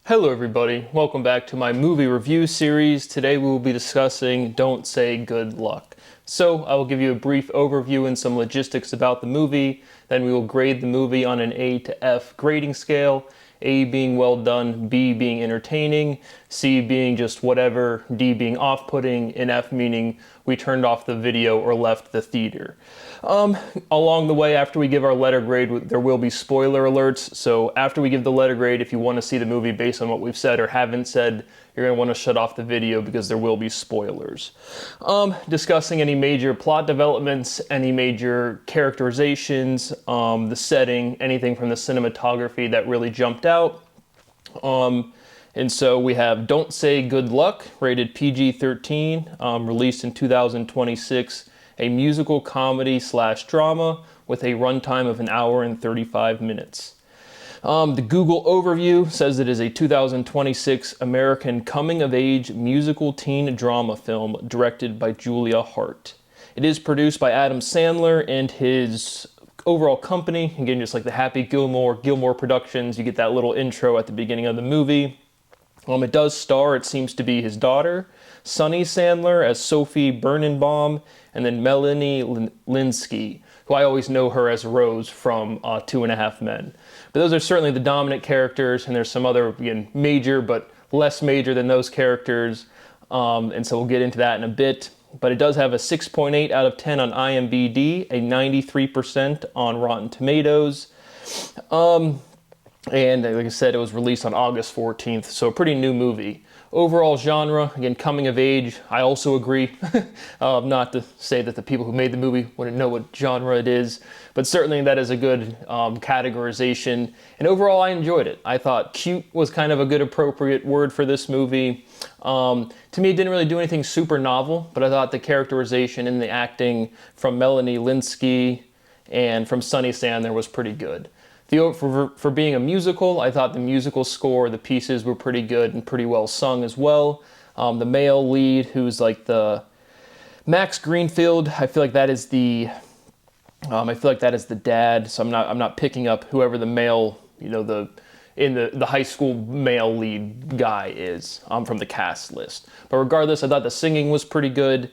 Hello everybody, welcome back to my movie review series. Today we will be discussing Don't Say Good Luck. So I will give you a brief overview and some logistics about the movie, then we will grade the movie on an A to F grading scale, A being well done, B being entertaining, C being just whatever, D being off-putting, and F meaning we turned off the video or left the theater. Along the way, after we give our letter grade, there will be spoiler alerts. So after we give the letter grade, if you want to see the movie based on what we've said or haven't said, you're going to want to shut off the video because there will be spoilers. Discussing any major plot developments, any major characterizations, the setting, anything from the cinematography that really jumped out. And so we have Don't Say Good Luck, rated PG-13, released in 2026, a musical comedy / drama with a runtime of an hour and 35 minutes. The Google overview says it is a 2026 American coming-of-age musical teen drama film directed by Julia Hart. It is produced by Adam Sandler and his overall company. Again, just like the Happy Gilmore Productions, you get that little intro at the beginning of the movie. It does star, it seems to be his daughter, Sunny Sandler as Sophie Birnenbaum, and then Melanie Lynskey, who I always know her as Rose from 2.5 Men. But those are certainly the dominant characters, and there's some other, again, major but less major than those characters, and so we'll get into that in a bit. But it does have a 6.8 out of 10 on IMDb, a 93% on Rotten Tomatoes. And like I said, it was released on August 14th, so a pretty new movie. Overall genre, again, coming of age, I also agree. Not to say that the people who made the movie wouldn't know what genre it is, but certainly that is a good categorization. And overall, I enjoyed it. I thought cute was kind of a good appropriate word for this movie. To me, it didn't really do anything super novel, but I thought the characterization and the acting from Melanie Lynskey and from Sunny Sandler was pretty good. For being a musical, I thought the musical score, the pieces were pretty good and pretty well sung as well. The male lead, who's like the Max Greenfield, I feel like that is the dad. So I'm not picking up whoever the male, the high school male lead guy is from the cast list. But regardless, I thought the singing was pretty good.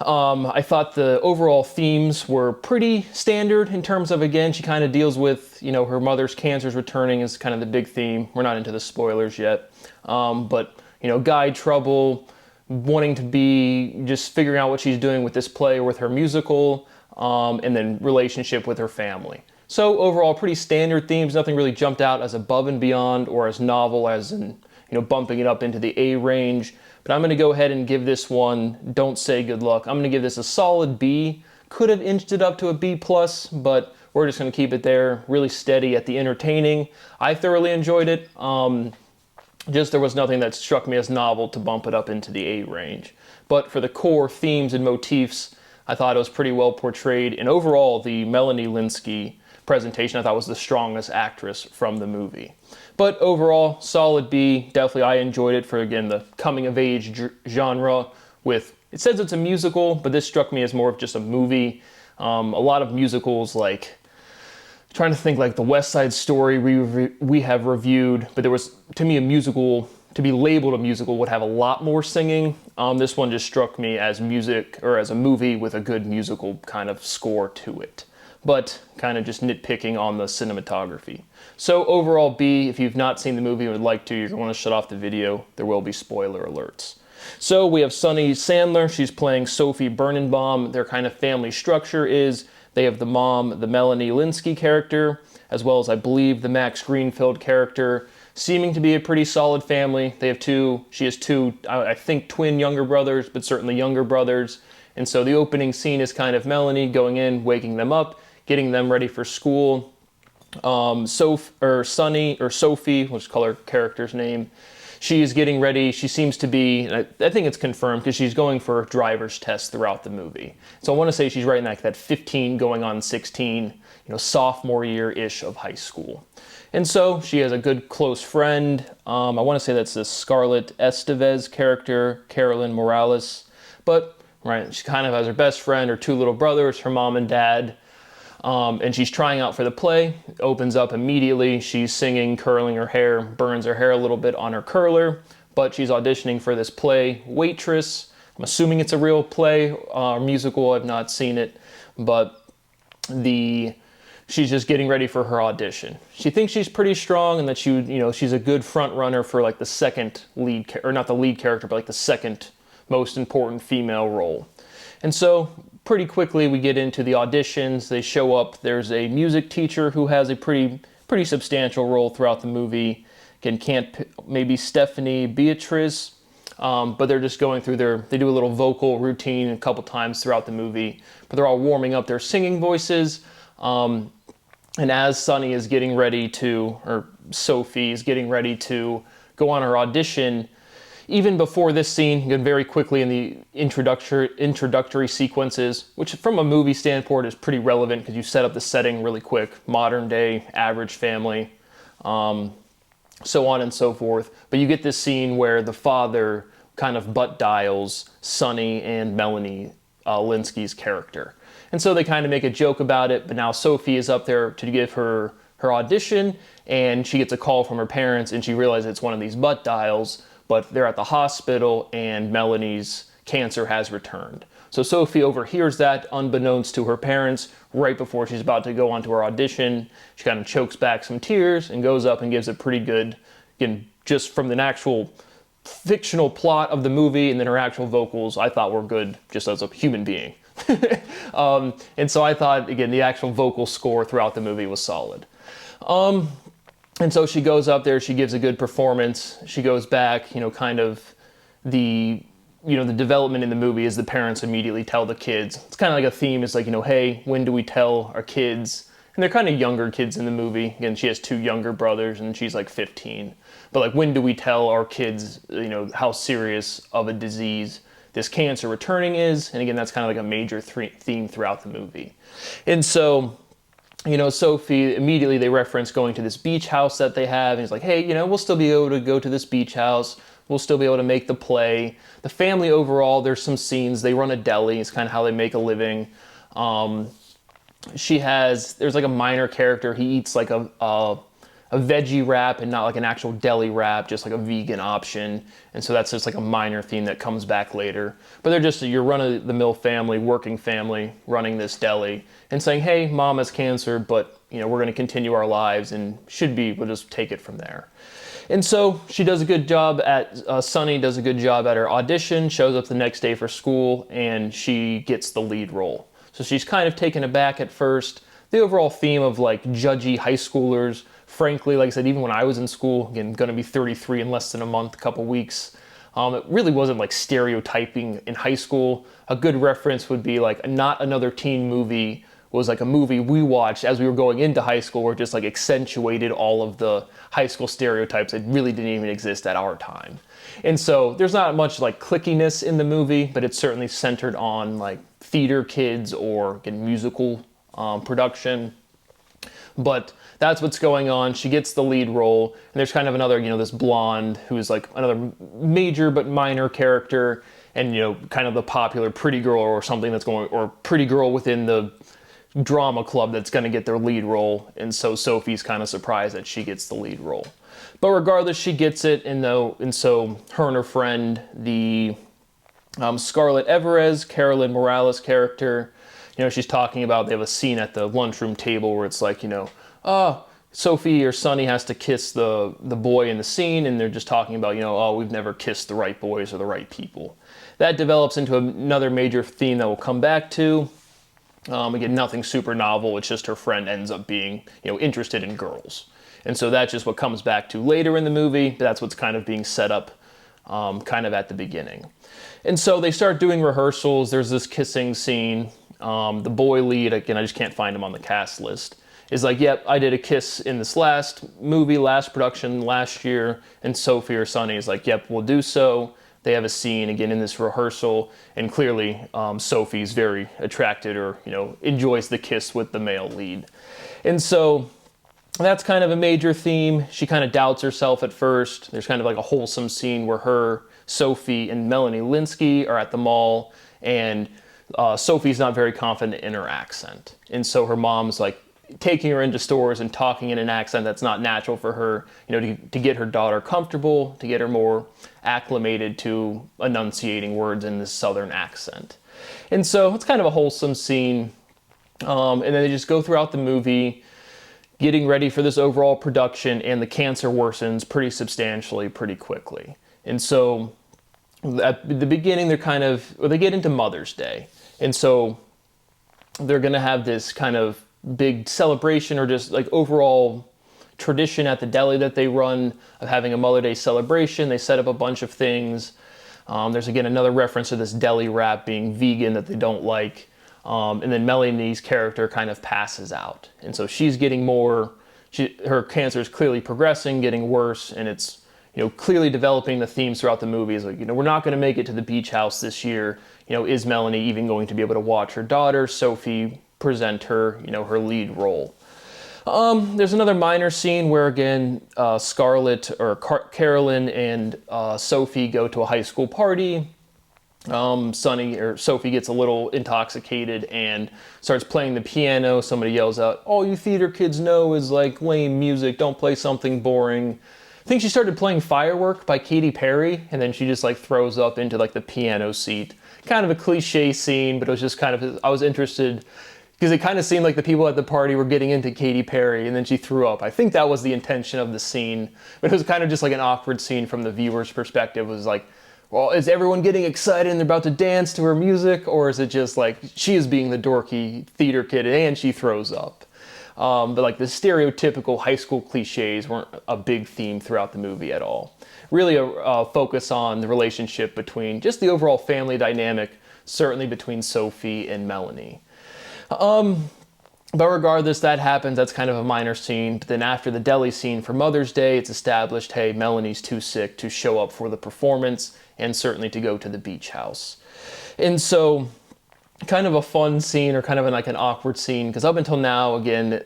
I thought the overall themes were pretty standard in terms of, again, she kind of deals with, her mother's cancer's returning is kind of the big theme. We're not into the spoilers yet. But guy trouble, wanting to be, just figuring out what she's doing with this play or with her musical, and then relationship with her family. So overall, pretty standard themes. Nothing really jumped out as above and beyond or as novel as in, bumping it up into the A range. But I'm going to go ahead and give this one, Don't Say Good Luck. I'm going to give this a solid B. Could have inched it up to a B+, but we're just going to keep it there, really steady at the entertaining. I thoroughly enjoyed it. Just there was nothing that struck me as novel to bump it up into the A range. But for the core themes and motifs, I thought it was pretty well portrayed. And overall, the Melanie Lynskey presentation I thought was the strongest actress from the movie. But overall, solid B. Definitely I enjoyed it for, again, the coming-of-age genre with, it says it's a musical, but this struck me as more of just a movie. A lot of musicals, like, trying to think like the West Side Story we have reviewed, but there was, to me, a musical, to be labeled a musical would have a lot more singing. This one just struck me as music, or as a movie with a good musical kind of score to it. But kind of just nitpicking on the cinematography. So overall B, if you've not seen the movie and would like to, you're going to want to shut off the video. There will be spoiler alerts. So we have Sunny Sandler. She's playing Sophie Birnenbaum. Their kind of family structure is they have the mom, the Melanie Lynskey character, as well as I believe the Max Greenfield character, seeming to be a pretty solid family. She has two, I think, twin younger brothers, but certainly younger brothers. And so the opening scene is kind of Melanie going in, waking them up, getting them ready for school. Sunny, or Sophie, let's call her character's name, she is getting ready. She seems to be, I think it's confirmed, because she's going for driver's tests throughout the movie. So I want to say she's right in that 15 going on 16, sophomore year-ish of high school. And so she has a good close friend. I want to say that's the Scarlett Estevez character, Carolyn Morales. But, right, she kind of has her best friend, her two little brothers, her mom and dad. And she's trying out for the play, opens up immediately. She's singing, curling her hair, burns her hair a little bit on her curler, but she's auditioning for this play, Waitress. I'm assuming it's a real play, musical. I've not seen it, but she's just getting ready for her audition. She thinks she's pretty strong and that she's a good front runner for like the second lead, or not the lead character, but like the second most important female role. And so pretty quickly we get into the auditions. They show up. There's a music teacher who has a pretty substantial role throughout the movie. Again, maybe Stephanie Beatriz, but they're just going through they do a little vocal routine a couple times throughout the movie, but they're all warming up their singing voices. And as Sunny is getting ready to, or Sophie is getting ready to go on her audition, even before this scene, again, very quickly in the introductory sequences, which from a movie standpoint is pretty relevant because you set up the setting really quick, modern day, average family, so on and so forth. But you get this scene where the father kind of butt dials Sunny and Melanie Lynskey's character. And so they kind of make a joke about it, but now Sophie is up there to give her audition, and she gets a call from her parents, and she realizes it's one of these butt dials, but they're at the hospital, and Melanie's cancer has returned. So Sophie overhears that, unbeknownst to her parents, right before she's about to go onto her audition. She kind of chokes back some tears and goes up and gives a pretty good, again, just from the actual fictional plot of the movie and then her actual vocals, I thought were good just as a human being. And so I thought, again, the actual vocal score throughout the movie was solid. And so she goes up there, she gives a good performance. She goes back, kind of the development in the movie is the parents immediately tell the kids. It's kind of like a theme. It's like, hey, when do we tell our kids? And they're kind of younger kids in the movie. Again, she has 2 younger brothers and she's like 15. But like, when do we tell our kids, how serious of a disease this cancer returning is? And again, that's kind of like a major theme throughout the movie. And so, Sophie, immediately they reference going to this beach house that they have. And he's like, hey, we'll still be able to go to this beach house. We'll still be able to make the play. The family overall, there's some scenes. They run a deli. It's kind of how they make a living. There's like a minor character. He eats like a veggie wrap and not like an actual deli wrap, just like a vegan option. And so that's just like a minor theme that comes back later. But they're just your run-of-the-mill family, working family, running this deli and saying, hey, mom has cancer, but we're going to continue our lives and we'll just take it from there. And so she does a good job Sunny does a good job at her audition, shows up the next day for school, and she gets the lead role. So she's kind of taken aback at first. The overall theme of like judgy high schoolers, frankly, like I said, even when I was in school, again, going to be 33 in less than a month, a couple weeks, it really wasn't like stereotyping in high school. A good reference would be like Not Another Teen Movie was like a movie we watched as we were going into high school where it just like accentuated all of the high school stereotypes that really didn't even exist at our time. And so there's not much like clickiness in the movie, but it's certainly centered on like theater kids or again, musical production. But that's what's going on. She gets the lead role, and there's kind of another, this blonde who's like another major but minor character, and kind of the popular pretty girl or something or pretty girl within the drama club that's going to get their lead role. And so Sophie's kind of surprised that she gets the lead role. But regardless, she gets it, and so her and her friend, the Scarlett Everez, Carolyn Morales character, she's talking about, they have a scene at the lunchroom table where it's like, Sophie or Sunny has to kiss the boy in the scene, and they're just talking about, we've never kissed the right boys or the right people. That develops into another major theme that we'll come back to. Again, nothing super novel. It's just her friend ends up being, interested in girls. And so that's just what comes back to later in the movie. But that's what's kind of being set up kind of at the beginning. And so they start doing rehearsals. There's this kissing scene. The boy lead, again, I just can't find him on the cast list, is like, yep, I did a kiss in this last movie, last production, last year. And Sophie or Sunny is like, yep, we'll do so. They have a scene again in this rehearsal, and clearly Sophie's very attracted or enjoys the kiss with the male lead. And so that's kind of a major theme. She kind of doubts herself at first. There's kind of like a wholesome scene where Sophie, and Melanie Lynskey are at the mall, and Sophie's not very confident in her accent. And so her mom's like taking her into stores and talking in an accent that's not natural for her, to get her daughter comfortable, to get her more acclimated to enunciating words in this southern accent. And so it's kind of a wholesome scene. And then they just go throughout the movie, getting ready for this overall production, and the cancer worsens pretty substantially, pretty quickly. And so at the beginning, they get into Mother's Day. And so they're going to have this kind of big celebration, or just like overall tradition at the deli that they run, of having a Mother's Day celebration. They set up a bunch of things. There's again another reference to this deli wrap being vegan that they don't like. And then Melanie's character kind of passes out. And so she's getting her cancer is clearly progressing, getting worse, and it's, clearly developing the themes throughout the movie. Is like, we're not going to make it to the beach house this year. Is Melanie even going to be able to watch her daughter, Sophie, present her, her lead role? There's another minor scene where, again, Scarlett, or Carolyn, and Sophie go to a high school party. Sophie gets a little intoxicated and starts playing the piano. Somebody yells out, "All you theater kids know is like lame music. Don't play something boring." I think she started playing Firework by Katy Perry, and then she just like throws up into like the piano seat. Kind of a cliche scene, but it was just kind of, I was interested because it kind of seemed like the people at the party were getting into Katy Perry, and then she threw up. I think that was the intention of the scene, but it was kind of just like an awkward scene from the viewer's perspective. It was like, well, is everyone getting excited and they're about to dance to her music? Or is it just like she is being the dorky theater kid and she throws up? But like the stereotypical high school cliches weren't a big theme throughout the movie at all. Really a focus on the relationship between just the overall family dynamic, certainly between Sophie and Melanie. But regardless, that happens. That's kind of a minor scene. But then after the deli scene for Mother's Day, it's established, hey, Melanie's too sick to show up for the performance, and certainly to go to the beach house. And so kind of a fun scene, or kind of like an awkward scene, because up until now, again,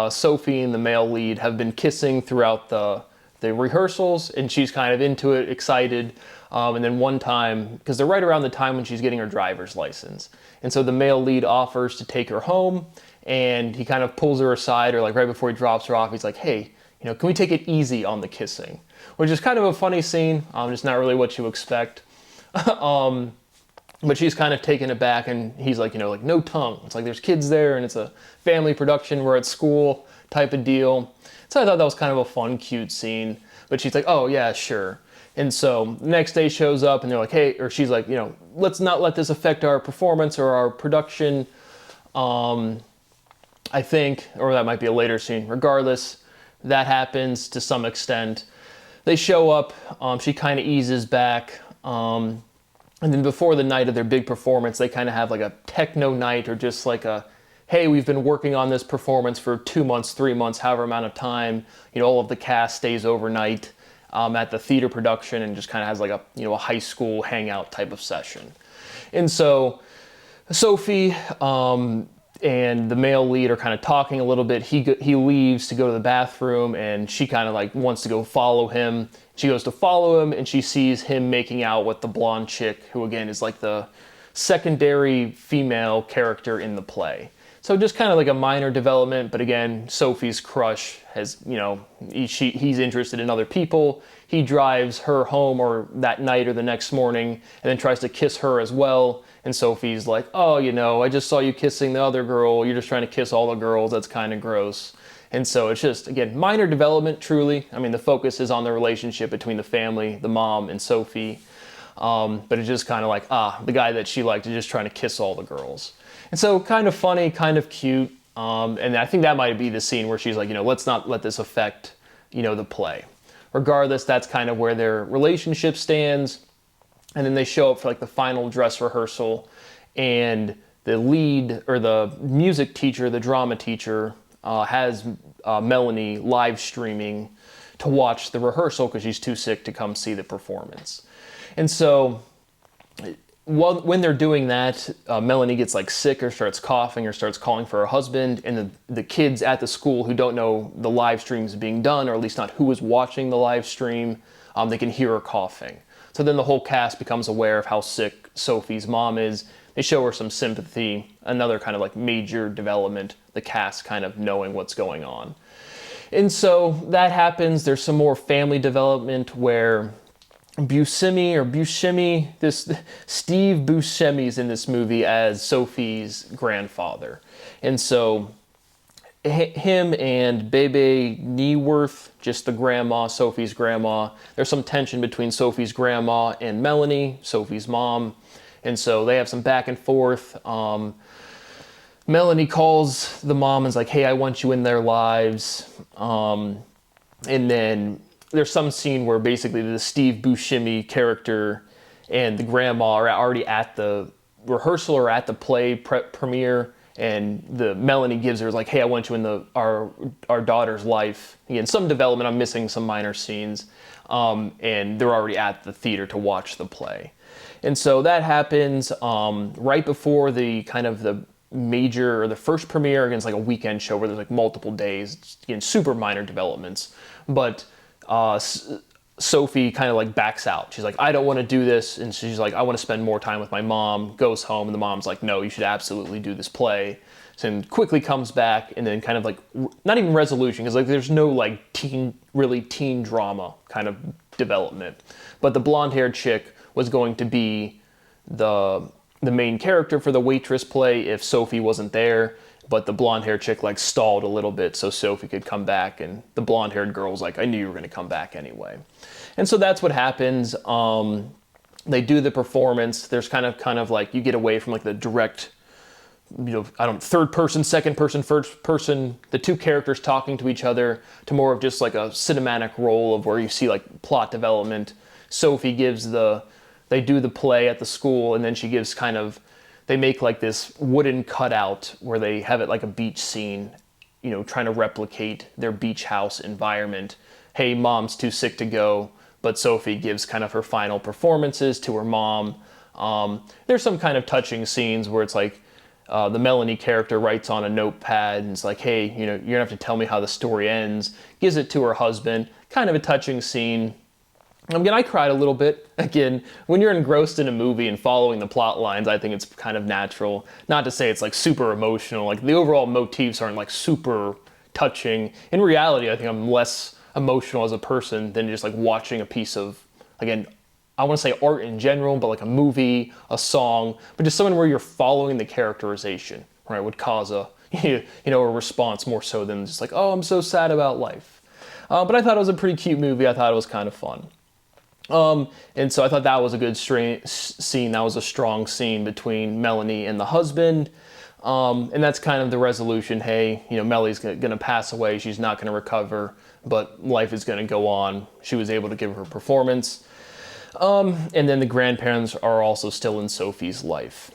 Sophie and the male lead have been kissing throughout the rehearsals, and she's kind of into it, excited. And then one time, because they're right around the time when she's getting her driver's license. And so the male lead offers to take her home, and he kind of pulls her aside, or like right before he drops her off, he's like, "Hey, can we take it easy on the kissing?" Which is kind of a funny scene, just not really what you expect. But she's kind of taken aback, and he's like, like no tongue. It's like there's kids there, and it's a family production, we're at school type of deal. So I thought that was kind of a fun, cute scene. But she's like, "Oh yeah, sure." And so the next day shows up, and they're like, "Hey," or she's like, "Let's not let this affect our performance or our production." I think, or that might be a later scene. Regardless, that happens to some extent. They show up, she kind of eases back, and then before the night of their big performance, they kind of have like a techno night, or just like a, hey, we've been working on this performance for 2 months, 3 months, however amount of time. All of the cast stays overnight at the theater production, and just kind of has like a high school hangout type of session. And so Sophie and the male lead are kind of talking a little bit. He leaves to go to the bathroom, and she kind of like wants to go follow him. She goes to follow him, and she sees him making out with the blonde chick, who again is like the secondary female character in the play. So just kind of like a minor development, but again, Sophie's crush has, he's interested in other people. He drives her home, or that night or the next morning, and then tries to kiss her as well. And Sophie's like, "Oh, I just saw you kissing the other girl. You're just trying to kiss all the girls. That's kind of gross." And so it's just, again, minor development, truly. I mean, the focus is on the relationship between the family, the mom and Sophie. But it's just kind of like, the guy that she liked is just trying to kiss all the girls. And so kind of funny, kind of cute. And I think that might be the scene where she's like, let's not let this affect, the play. Regardless, that's kind of where their relationship stands. And then they show up for like the final dress rehearsal, and the lead, or the music teacher, the drama teacher, has Melanie live streaming to watch the rehearsal because she's too sick to come see the performance. And so when they're doing that, Melanie gets like sick or starts coughing or starts calling for her husband, and the kids at the school who don't know the live stream is being done, or at least not who is watching the live stream, they can hear her coughing. So then the whole cast becomes aware of how sick Sophie's mom is. They show her some sympathy, another kind of like major development, the cast kind of knowing what's going on. And so that happens. There's some more family development where Buscemi, this Steve Buscemi's in this movie as Sophie's grandfather. And so him and Bebe Neuwirth, just the grandma, Sophie's grandma, there's some tension between Sophie's grandma and Melanie, Sophie's mom. And so they have some back and forth. Melanie calls the mom and is like, hey, I want you in their lives. And then there's some scene where basically the Steve Buscemi character and the grandma are already at the rehearsal or at the play premiere, and the Melanie gives her like, hey, I want you in our daughter's life. Again, some development, I'm missing some minor scenes, and they're already at the theater to watch the play. And so that happens right before the kind of the major, or the first premiere. Again, it's like a weekend show where there's like multiple days, again, super minor developments. But Sophie kind of like backs out. She's like, I don't want to do this. And she's like, I want to spend more time with my mom. Goes home, and the mom's like, no, you should absolutely do this play. So then quickly comes back, and then kind of like, not even resolution, because like there's no like really teen drama kind of development. But the blonde-haired chick was going to be the main character for the waitress play if Sophie wasn't there. But the blonde-haired chick like stalled a little bit so Sophie could come back, and the blonde-haired girl's like, I knew you were going to come back anyway. And so that's what happens. They do the performance. There's kind of like, you get away from like the direct, third person, second person, first person, the two characters talking to each other, to more of just like a cinematic role of where you see like plot development. Sophie they do the play at the school, and then she gives they make like this wooden cutout where they have it like a beach scene, trying to replicate their beach house environment. Hey, mom's too sick to go, but Sophie gives kind of her final performances to her mom. There's some kind of touching scenes where it's like the Melanie character writes on a notepad and it's like, hey, you're gonna have to tell me how the story ends. Gives it to her husband. Kind of a touching scene. Again, I cried a little bit. Again, when you're engrossed in a movie and following the plot lines, I think it's kind of natural. Not to say it's like super emotional. Like the overall motifs aren't like super touching. In reality, I think I'm less emotional as a person than just like watching a piece of, again, I want to say art in general, but like a movie, a song, but just something where you're following the characterization, right, would cause a response more so than just like, oh, I'm so sad about life. But I thought it was a pretty cute movie. I thought it was kind of fun. And so I thought that was a good scene. That was a strong scene between Melanie and the husband. And that's kind of the resolution. Hey, Melly's going to pass away. She's not going to recover, but life is going to go on. She was able to give her performance. And then the grandparents are also still in Sophie's life.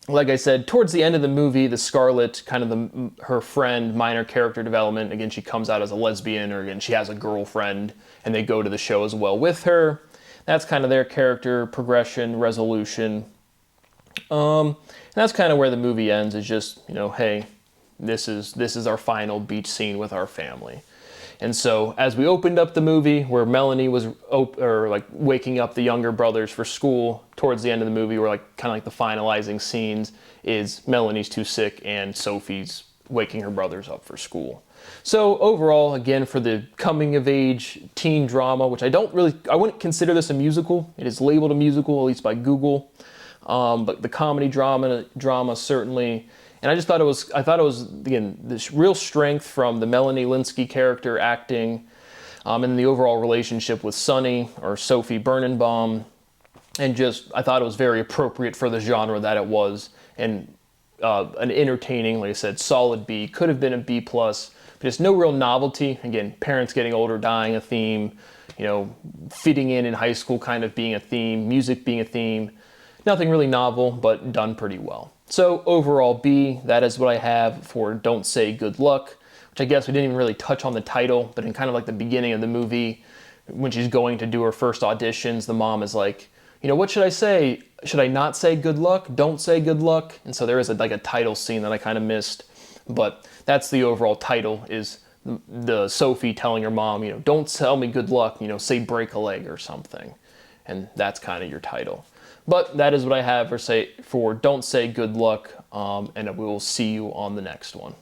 Like I said, towards the end of the movie, the Scarlett, kind of her friend, minor character development. Again, she comes out as a lesbian, or again, she has a girlfriend, and they go to the show as well with her. That's kind of their character progression, resolution. And that's kind of where the movie ends, is just, hey, this is our final beach scene with our family. And so as we opened up the movie, where Melanie was waking up the younger brothers for school, towards the end of the movie, where like kind of like the finalizing scenes is Melanie's too sick and Sophie's waking her brothers up for school. So overall, again, for the coming of age teen drama, which I wouldn't consider this a musical. It is labeled a musical, at least by Google. But the comedy drama certainly. And I thought it was, again, this real strength from the Melanie Lynskey character acting, and the overall relationship with Sonny, or Sophie Birnenbaum. And I thought it was very appropriate for the genre that it was. And an entertaining, like I said, solid B. Could have been a B+, but just no real novelty. Again, parents getting older, dying a theme, fitting in high school kind of being a theme, music being a theme. Nothing really novel, but done pretty well. So overall B, that is what I have for Don't Say Good Luck, which I guess we didn't even really touch on the title, but in kind of like the beginning of the movie, when she's going to do her first auditions, the mom is like, what should I say? should I not say good luck? Don't say good luck. And so there is like a title scene that I kind of missed, but that's the overall title, is the Sophie telling her mom, don't tell me good luck, say break a leg or something. And that's kind of your title. But that is what I have for don't say good luck, and we will see you on the next one.